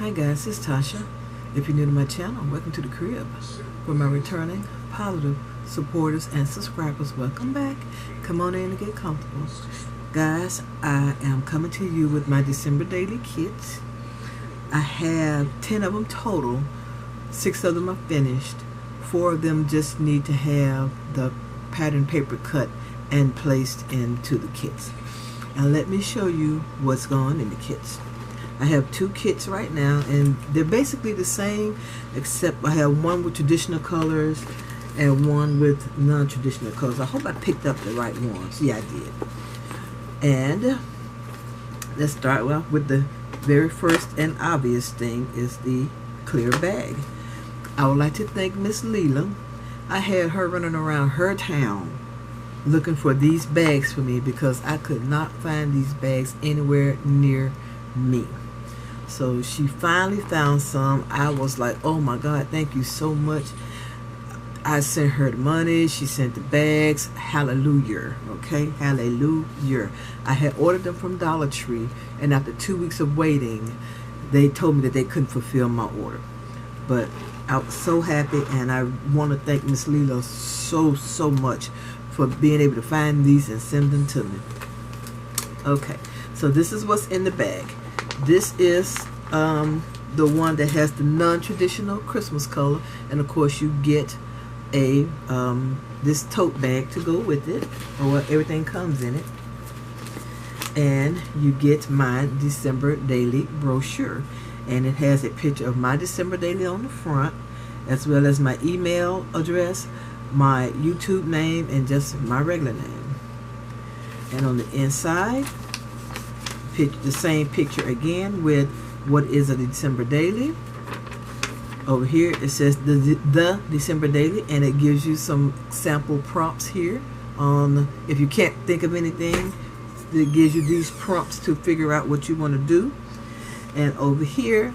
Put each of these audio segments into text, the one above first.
Hi guys, it's Tasha. If you're new to my channel, welcome to the crib. For my returning, positive supporters and subscribers, welcome back. Come on in and get comfortable. Guys, I am coming to you with my December daily kits. I have 10 of them total. 6 of them are finished. 4 of them just need to have the pattern paper cut and placed into the kits. Now let me show you what's going in the kits. I have 2 kits right now, and they're basically the same, except I have one with traditional colors and one with non-traditional colors. I hope I picked up the right ones. Yeah, I did. And let's start off with the very first and obvious thing is the clear bag. I would like to thank Miss Leela. I had her running around her town looking for these bags for me because I could not find these bags anywhere near me. So she finally found some. I was like, oh my God, thank you so much. I sent her the money. She sent the bags. Hallelujah. Okay, hallelujah. I had ordered them from Dollar Tree, and after 2 weeks of waiting, they told me that they couldn't fulfill my order. But I was so happy, and I want to thank Miss Leela so much for being able to find these and send them to me. Okay, so this is what's in the bag. This is the one that has the non-traditional Christmas color, and of course you get a this tote bag to go with it, or everything comes in it, and you get my December daily brochure, and it has a picture of my December daily on the front, as well as my email address, my YouTube name, and just my regular name. And on the inside, the same picture again with what is a December daily. Over here it says the December daily, and it gives you some sample prompts here on if you can't think of anything. It gives you these prompts to figure out what you want to do. And over here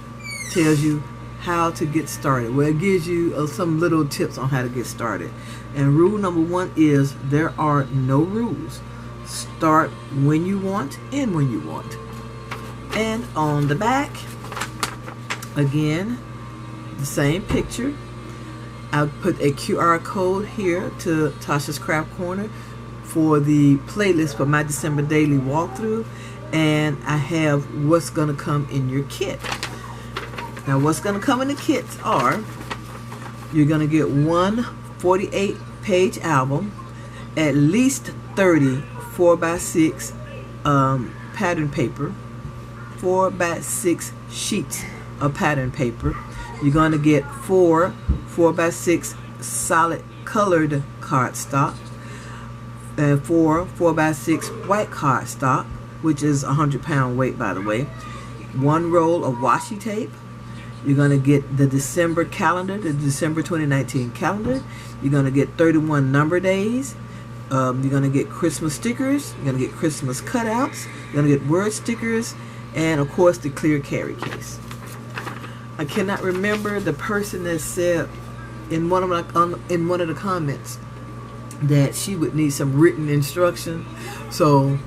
tells you how to get started. Well, it gives you some little tips on how to get started. And rule number 1 is there are no rules. Start when you want, end when you want. And on the back, again, the same picture. I'll put a QR code here to Tasha's Craft Corner for the playlist for my December daily walkthrough, and I have what's going to come in your kit. Now what's going to come in the kits are, you're going to get one 48-page album, at least 30 4x6 pattern paper, 4x6 sheets of pattern paper. You're going to get 4 4x6 solid colored cardstock, and 4 4x6 white cardstock, which is 100-pound weight, by the way. 1 roll of washi tape. You're going to get the December calendar, the December 2019 calendar. You're going to get 31 number days. You're going to get Christmas stickers. You're going to get Christmas cutouts. You're going to get word stickers, and of course the clear carry case. I cannot remember the person that said in one of the comments that she would need some written instruction, so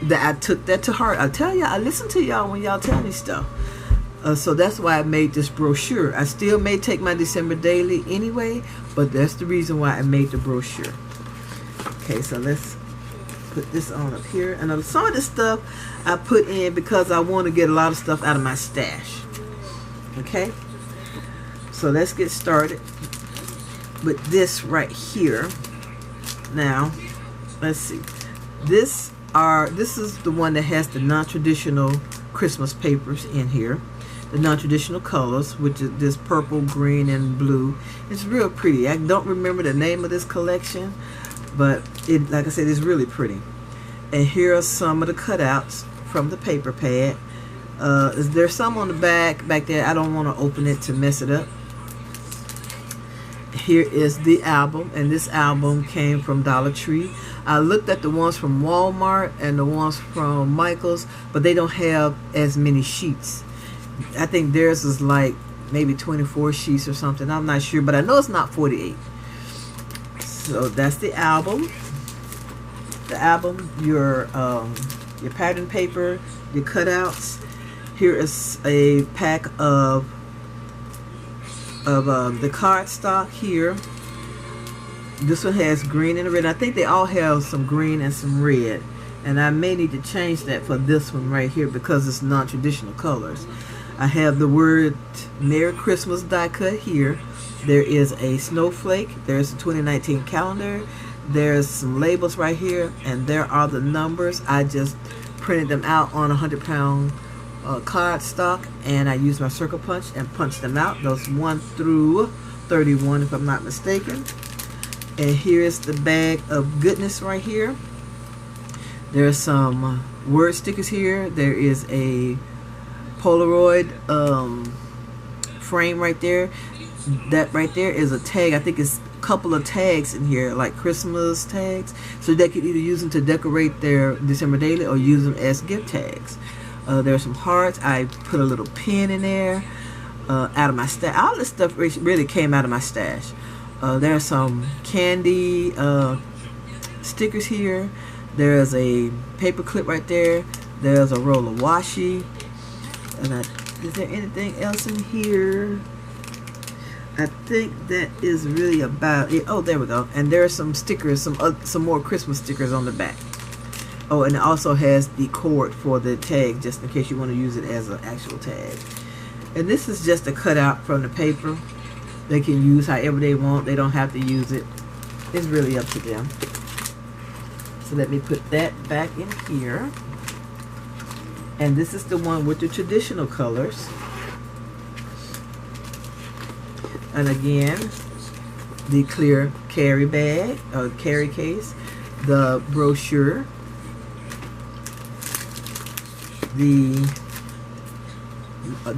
that I took that to heart. I tell y'all, I listen to y'all when y'all tell me stuff. So that's why I made this brochure. I still may take my December daily anyway, but that's the reason why I made the brochure. Okay, so let's put this on up here. And some of this stuff I put in because I want to get a lot of stuff out of my stash. Okay, so let's get started with this right here. Now, let's see. This is the one that has the non-traditional Christmas papers in here. The non-traditional colors, which is this purple, green, and blue. It's real pretty. I don't remember the name of this collection, but it, like I said, it's really pretty. And here are some of the cutouts from the paper pad. There's some on the back there. I don't want to open it to mess it up. Here is the album, and this album came from Dollar Tree. I looked at the ones from Walmart and the ones from Michael's, but they don't have as many sheets. I think theirs is like maybe 24 sheets or something. I'm not sure, but I know it's not 48. So that's the album. The album, your pattern paper, your cutouts, Here is a pack of the cardstock here. This one has green and red. I think they all have some green and some red, and I may need to change that for this one right here because it's non-traditional colors. I have the word Merry Christmas die cut here. There is a snowflake. There's a 2019 calendar. There's some labels right here, and there are the numbers. I just printed them out on 100-pound cardstock, and I used my circle punch and punched them out. Those 1 through 31, if I'm not mistaken. And here is the bag of goodness right here. There's some word stickers here. There is a Polaroid frame right there. That right there is a tag. I think it's a couple of tags in here, like Christmas tags. So they could either use them to decorate their December daily or use them as gift tags. There's some hearts. I put a little pin in there out of my stash. All this stuff really came out of my stash. There's some candy stickers here. There's a paper clip right there. There's a roll of washi. And is there anything else in here? I think that is really about it. Oh, there we go. And there are some stickers, some more Christmas stickers on the back. Oh, and it also has the cord for the tag, just in case you want to use it as an actual tag. And this is just a cutout from the paper. They can use however they want. They don't have to use it. It's really up to them. So let me put that back in here. And this is the one with the traditional colors. And again, the clear carry bag, carry case, the brochure, the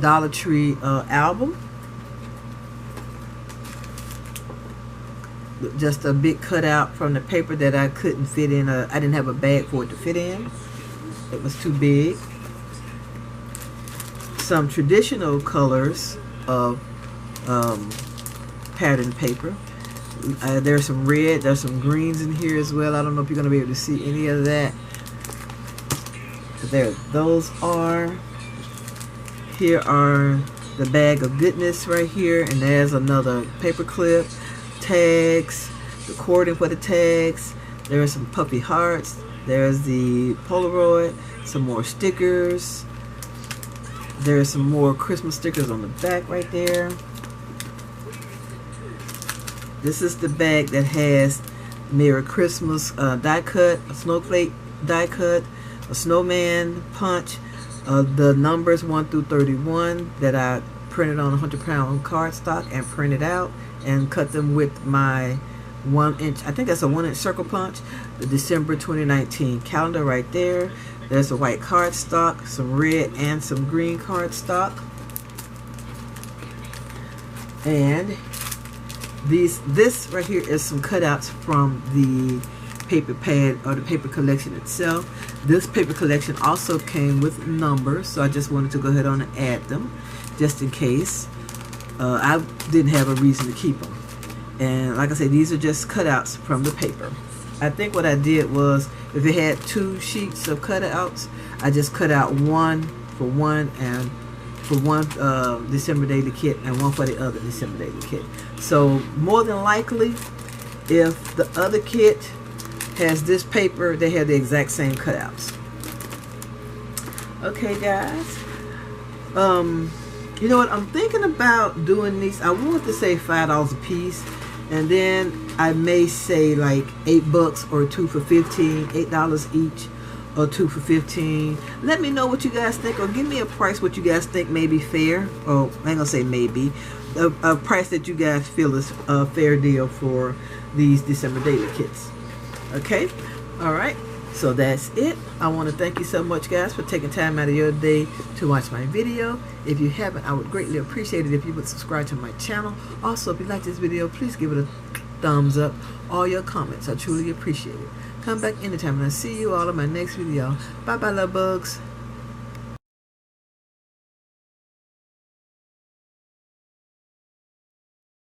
Dollar Tree album, just a big cutout from the paper that I couldn't fit in. I didn't have a bag for it to fit in. It was too big. Some traditional colors of pattern paper. There's some red, there's some greens in here as well. I don't know if you're going to be able to see any of that. But there, those are. Here are the bag of goodness right here, and there's another paper clip, tags, the cording for the tags. There's some puppy hearts. There's the Polaroid, some more stickers. There's some more Christmas stickers on the back right there. This is the bag that has Merry Christmas die cut, a snowflake die cut, a snowman punch, the numbers 1 through 31 that I printed on 100-pound cardstock and printed out and cut them with my 1-inch, I think that's a 1-inch circle punch. The December 2019 calendar right there. There's a white cardstock, some red and some green cardstock. And this right here is some cutouts from the paper pad or the paper collection itself. This paper collection also came with numbers, so I just wanted to go ahead on and add them just in case. I didn't have a reason to keep them. And like I said, these are just cutouts from the paper. I think what I did was, if it had 2 sheets of cutouts, I just cut out one for one and for one December daily kit and one for the other December daily kit. So more than likely, if the other kit has this paper, they have the exact same cutouts. Okay, guys. You know what? I'm thinking about doing these. I want to say $5 a piece, and then I may say like $8 or 2 for $15, $8 each or 2 for $15. Let me know what you guys think, or give me a price what you guys think may be fair, or I ain't gonna say maybe, a price that you guys feel is a fair deal for these December daily kits. Okay, all right, so that's it. I want to thank you so much, guys, for taking time out of your day to watch my video. If you haven't, I would greatly appreciate it if you would subscribe to my channel. Also, if you like this video, please give it a thumbs up. All your comments, I truly appreciate it. Come back anytime, and I'll see you all in my next video. Bye bye, love bugs.